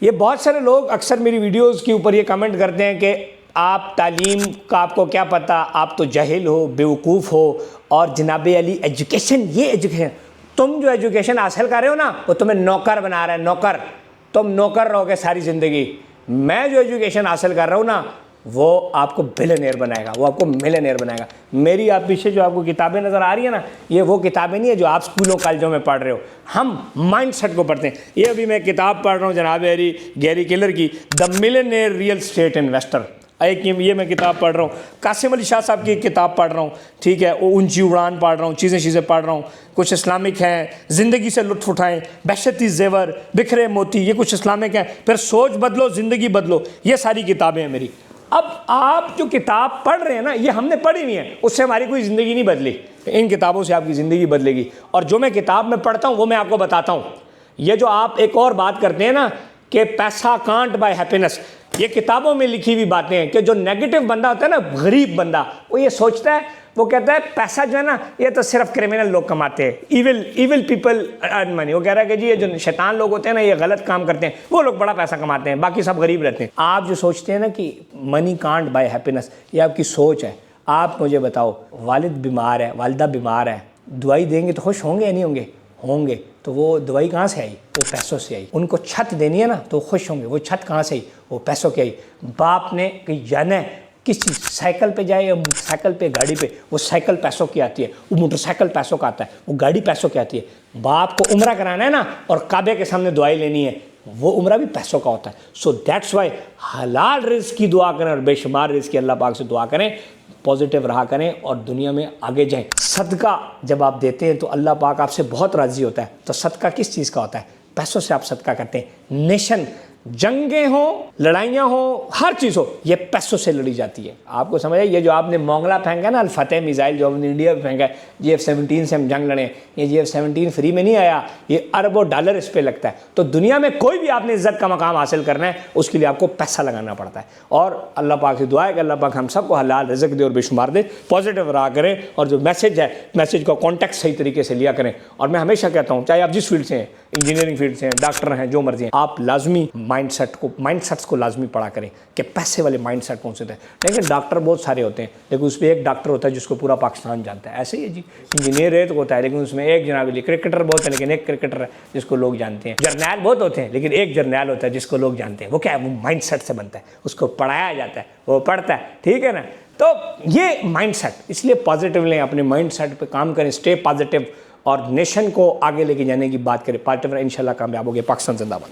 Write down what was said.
یہ بہت سارے لوگ اکثر میری ویڈیوز کے اوپر یہ کمنٹ کرتے ہیں کہ آپ تعلیم کا آپ کو کیا پتہ، آپ تو جاہل ہو، بیوقوف ہو، اور جناب علی ایجوکیشن، یہ ایجوکیشن تم جو ایجوکیشن حاصل کر رہے ہو نا وہ تمہیں نوکر بنا رہا ہے، نوکر، تم نوکر رہو گے ساری زندگی۔ میں جو ایجوکیشن حاصل کر رہا ہوں نا وہ آپ کو بلینئر بنائے گا، وہ آپ کو ملینئر بنائے گا۔ میری آپ پیچھے جو آپ کو کتابیں نظر آ رہی ہیں نا، یہ وہ کتابیں نہیں ہیں جو آپ اسکولوں کالجوں میں پڑھ رہے ہو، ہم مائنڈ سیٹ کو پڑھتے ہیں۔ یہ ابھی میں کتاب پڑھ رہا ہوں جناب گیری کیلر کی، دا ملینئر ریئل اسٹیٹ انویسٹر۔ یہ میں کتاب پڑھ رہا ہوں، قاسم علی شاہ صاحب کی کتاب پڑھ رہا ہوں، ٹھیک ہے، وہ اونچی اڑان پڑھ رہا ہوں، چیزیں پڑھ رہا ہوں، کچھ اسلامک ہیں، زندگی سے لطف اٹھائیں، بہشتی زیور، بکھرے موتی، یہ کچھ اسلامک ہیں، پھر سوچ بدلو زندگی بدلو، یہ ساری کتابیں ہیں میری۔ اب آپ جو کتاب پڑھ رہے ہیں نا یہ ہم نے پڑھی نہیں ہے، اس سے ہماری کوئی زندگی نہیں بدلی، ان کتابوں سے آپ کی زندگی بدلے گی۔ اور جو میں کتاب میں پڑھتا ہوں وہ میں آپ کو بتاتا ہوں۔ یہ جو آپ ایک اور بات کرتے ہیں نا کہ پیسہ کانٹ بائی ہیپینس، یہ کتابوں میں لکھی ہوئی باتیں ہیں کہ جو نیگیٹو بندہ ہوتا ہے نا، غریب بندہ، وہ یہ سوچتا ہے، وہ کہتا ہے پیسہ جو ہے نا یہ تو صرف کرمنل لوگ کماتے ہیں، ایول پیپل ارن منی۔ وہ کہہ رہا ہے کہ جی یہ جو شیطان لوگ ہوتے ہیں نا یہ غلط کام کرتے ہیں، وہ لوگ بڑا پیسہ کماتے ہیں، باقی سب غریب رہتے ہیں۔ آپ جو سوچتے ہیں نا کہ منی کانٹ بائی ہیپینس، یہ آپ کی سوچ ہے۔ آپ مجھے بتاؤ، والد بیمار ہے، والدہ بیمار ہے، دوائی دیں گے تو خوش ہوں گے یا نہیں ہوں گے؟ ہوں گے۔ تو وہ دوائی کہاں سے آئی؟ وہ پیسوں سے آئی۔ ان کو چھت دینی ہے نا تو خوش ہوں گے، وہ چھت کہاں سے آئی؟ وہ پیسوں کی آئی۔ باپ نے کہ جانا ہے کسی سائیکل پہ جائے یا موٹر سائیکل پہ، گاڑی پہ، وہ سائیکل پیسوں کی آتی ہے، وہ موٹر سائیکل پیسوں کا آتا ہے، وہ گاڑی پیسوں کی آتی ہے۔ باپ کو عمرہ کرانا ہے نا اور کعبے کے سامنے دعائی لینی ہے، وہ عمرہ بھی پیسوں کا ہوتا ہے۔ سو دیٹس وائی حلال رزق کی دعا کریں اور بے شمار رزق کی اللہ پاک سے دعا کریں، پازیٹیو رہا کریں اور دنیا میں آگے جائیں۔ صدقہ جب آپ دیتے ہیں تو اللہ پاک آپ سے بہت راضی ہوتا ہے۔ تو صدقہ کس چیز کا ہوتا ہے؟ پیسوں سے آپ صدقہ کرتے ہیں۔ نیشن، جنگیں ہوں، لڑائیاں ہوں، ہر چیز ہو، یہ پیسوں سے لڑی جاتی ہے۔ آپ کو سمجھا؟ یہ جو آپ نے مونگلا پھینکا نا، الفتح میزائل جو ہم نے انڈیا پہ پھینکا ہے، GF-17 سے ہم جنگ لڑے ہیں، یہ GF-17 فری میں نہیں آیا، یہ اربوں ڈالر اس پہ لگتا ہے۔ تو دنیا میں کوئی بھی آپ نے عزت کا مقام حاصل کرنا ہے اس کے لیے آپ کو پیسہ لگانا پڑتا ہے۔ اور اللہ پاک سے دعا ہے کہ اللہ پاک ہم سب کو حلال رزق دے اور بے شمار دے، پازیٹیو رہا کریں، اور جو میسج ہے میسج کا کانٹیکٹ صحیح طریقے سے لیا کریں۔ اور میں ہمیشہ کہتا ہوں، چاہے آپ جس فیلڈ سے ہیں، انجینئرنگ فیلڈ سے ہیں، ڈاکٹر ہیں، جو مرضی ہیں، آپ لازمی مائنڈ سیٹس کو لازمی پڑھا کریں کہ پیسے والے مائنڈ سیٹ کون سے ہیں۔ لیکن ڈاکٹر بہت سارے ہوتے ہیں، لیکن اس میں ایک ڈاکٹر ہوتا ہے جس کو پورا پاکستان جانتا ہے۔ ایسے ہی ہے جی، انجینئر ہے تو ہوتا ہے لیکن اس میں ایک جناب علی، کرکٹر بہت ہے لیکن ایک کرکٹر ہے جس کو لوگ جانتے ہیں، جرنیل بہت ہوتے ہیں لیکن ایک جرنیل ہوتا ہے جس کو لوگ جانتے ہیں۔ وہ کیا ہے؟ وہ مائنڈ سیٹ سے بنتا ہے، اس کو پڑھایا جاتا ہے، وہ پڑھتا ہے، ٹھیک ہے نا؟ تو یہ مائنڈ سیٹ، اس لیے پازیٹیو لیں، اپنے مائنڈ سیٹ پہ کام کریں، اسٹے پازیٹیو، اور نیشن کو آگے لے کے جانے کی بات کریں۔ پازیٹیو، انشاءاللہ کامیاب ہوگے۔ پاکستان زندہ باد۔